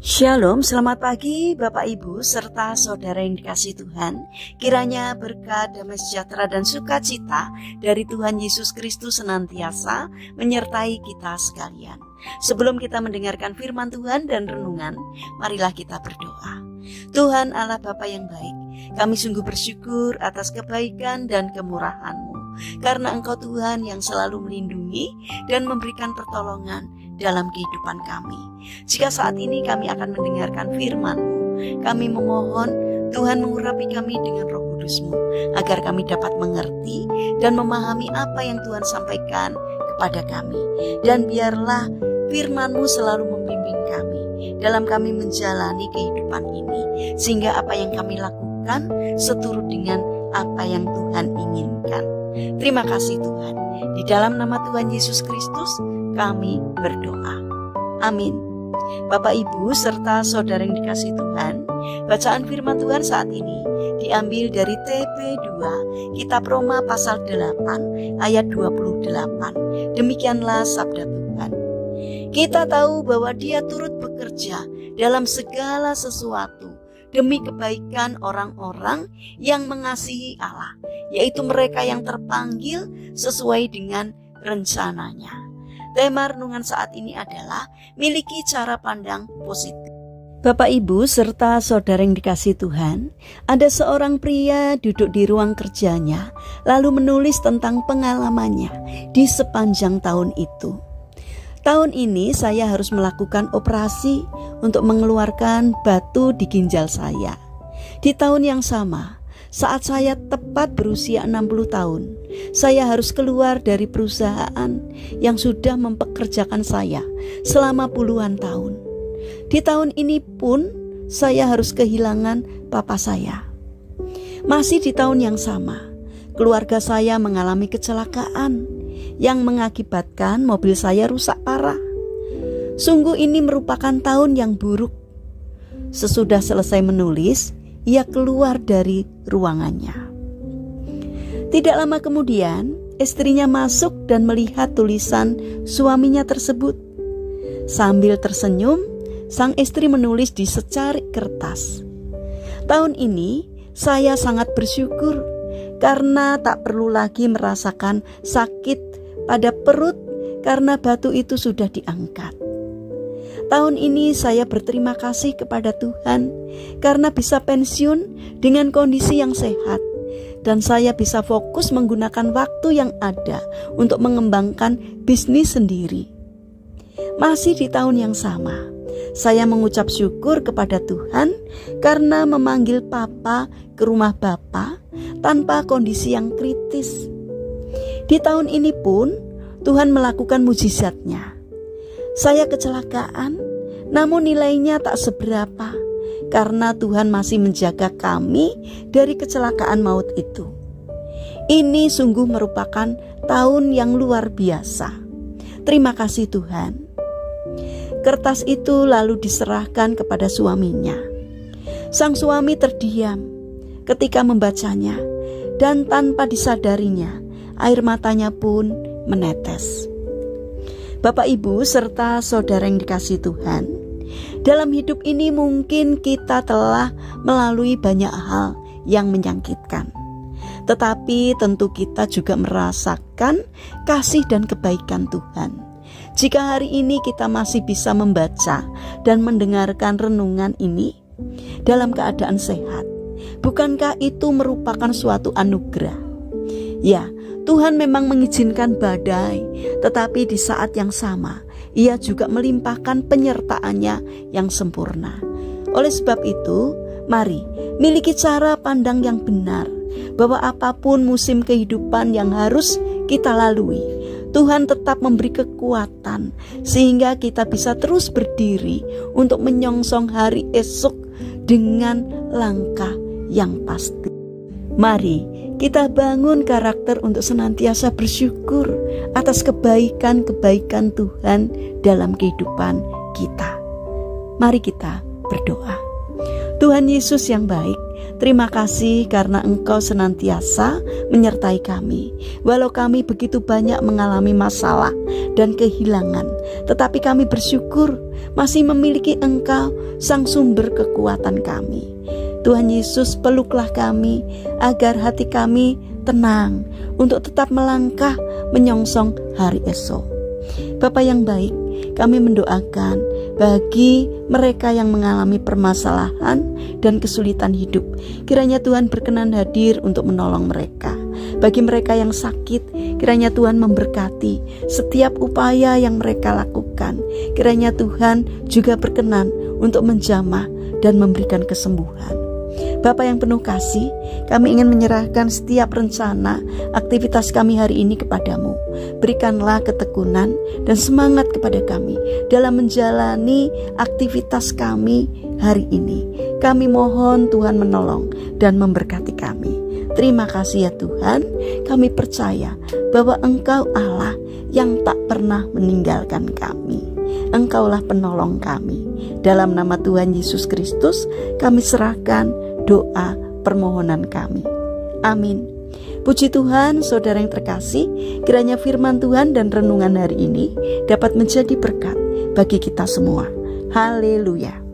Shalom, selamat pagi Bapak Ibu serta saudara yang dikasihi Tuhan. Kiranya berkat, damai sejahtera dan sukacita dari Tuhan Yesus Kristus senantiasa menyertai kita sekalian. Sebelum kita mendengarkan firman Tuhan dan renungan, marilah kita berdoa. Tuhan Allah Bapa yang baik, kami sungguh bersyukur atas kebaikan dan kemurahan-Mu, karena Engkau Tuhan yang selalu melindungi dan memberikan pertolongan dalam kehidupan kami. Jika saat ini kami akan mendengarkan firman-Mu, kami memohon Tuhan mengurapi kami dengan Roh Kudus-Mu, agar kami dapat mengerti dan memahami apa yang Tuhan sampaikan kepada kami. Dan biarlah firman-Mu selalu membimbing kami dalam kami menjalani kehidupan ini, sehingga apa yang kami lakukan seturut dengan apa yang Tuhan inginkan. Terima kasih Tuhan. Di dalam nama Tuhan Yesus Kristus kami berdoa. Amin. Bapak Ibu serta saudara yang dikasihi Tuhan, bacaan firman Tuhan saat ini diambil dari TP2 Kitab Roma pasal 8 ayat 28. Demikianlah sabda Tuhan. Kita tahu bahwa Dia turut bekerja dalam segala sesuatu demi kebaikan orang-orang yang mengasihi Allah, yaitu mereka yang terpanggil sesuai dengan rencananya. Tema renungan saat ini adalah miliki cara pandang positif. Bapak Ibu serta saudara yang dikasihi Tuhan, ada seorang pria duduk di ruang kerjanya lalu menulis tentang pengalamannya di sepanjang tahun itu. Tahun ini saya harus melakukan operasi untuk mengeluarkan batu di ginjal saya. Di tahun yang sama, saat saya tepat berusia 60 tahun, saya harus keluar dari perusahaan yang sudah mempekerjakan saya selama puluhan tahun. Di tahun ini pun saya harus kehilangan papa saya. Masih di tahun yang sama, keluarga saya mengalami kecelakaan yang mengakibatkan mobil saya rusak parah. Sungguh ini merupakan tahun yang buruk. Sesudah selesai menulis, ia keluar dari ruangannya. Tidak lama kemudian, istrinya masuk dan melihat tulisan suaminya tersebut. Sambil tersenyum, sang istri menulis di secarik kertas. Tahun ini saya sangat bersyukur karena tak perlu lagi merasakan sakit pada perut karena batu itu sudah diangkat. Tahun ini saya berterima kasih kepada Tuhan karena bisa pensiun dengan kondisi yang sehat, dan saya bisa fokus menggunakan waktu yang ada untuk mengembangkan bisnis sendiri. Masih di tahun yang sama, saya mengucap syukur kepada Tuhan karena memanggil papa ke rumah bapa tanpa kondisi yang kritis. Di tahun ini pun Tuhan melakukan mujizatnya. Saya kecelakaan, namun nilainya tak seberapa karena Tuhan masih menjaga kami dari kecelakaan maut itu. Ini sungguh merupakan tahun yang luar biasa. Terima kasih Tuhan. Kertas itu lalu diserahkan kepada suaminya. Sang suami terdiam ketika membacanya, dan tanpa disadarinya, air matanya pun menetes. Bapak Ibu serta saudara yang dikasihi Tuhan, dalam hidup ini mungkin kita telah melalui banyak hal yang menyakitkan, tetapi tentu kita juga merasakan kasih dan kebaikan Tuhan. Jika hari ini kita masih bisa membaca dan mendengarkan renungan ini dalam keadaan sehat, bukankah itu merupakan suatu anugerah? Ya, Tuhan memang mengizinkan badai, tetapi di saat yang sama Ia juga melimpahkan penyertaannya yang sempurna. Oleh sebab itu, mari miliki cara pandang yang benar, bahwa apapun musim kehidupan yang harus kita lalui, Tuhan tetap memberi kekuatan sehingga kita bisa terus berdiri untuk menyongsong hari esok dengan langkah yang pasti. Mari kita bangun karakter untuk senantiasa bersyukur atas kebaikan-kebaikan Tuhan dalam kehidupan kita. Mari kita berdoa. Tuhan Yesus yang baik, Terima kasih karena Engkau senantiasa menyertai kami. Walau kami begitu banyak mengalami masalah dan kehilangan, tetapi kami bersyukur masih memiliki Engkau, Sang Sumber kekuatan kami. Tuhan Yesus, peluklah kami agar hati kami tenang untuk tetap melangkah menyongsong hari esok. Bapa yang baik, kami mendoakan bagi mereka yang mengalami permasalahan dan kesulitan hidup, kiranya Tuhan berkenan hadir untuk menolong mereka. Bagi mereka yang sakit, kiranya Tuhan memberkati setiap upaya yang mereka lakukan. Kiranya Tuhan juga berkenan untuk menjamah dan memberikan kesembuhan. Bapa yang penuh kasih, kami ingin menyerahkan setiap rencana aktivitas kami hari ini kepadamu. Berikanlah ketekunan dan semangat kepada kami dalam menjalani aktivitas kami hari ini. Kami mohon Tuhan menolong dan memberkati kami. Terima kasih ya Tuhan, kami percaya bahwa Engkau Allah yang tak pernah meninggalkan kami. Engkaulah penolong kami. Dalam nama Tuhan Yesus Kristus, kami serahkan doa permohonan kami. Amin. Puji Tuhan, saudara yang terkasih, kiranya firman Tuhan dan renungan hari ini dapat menjadi berkat bagi kita semua. Haleluya.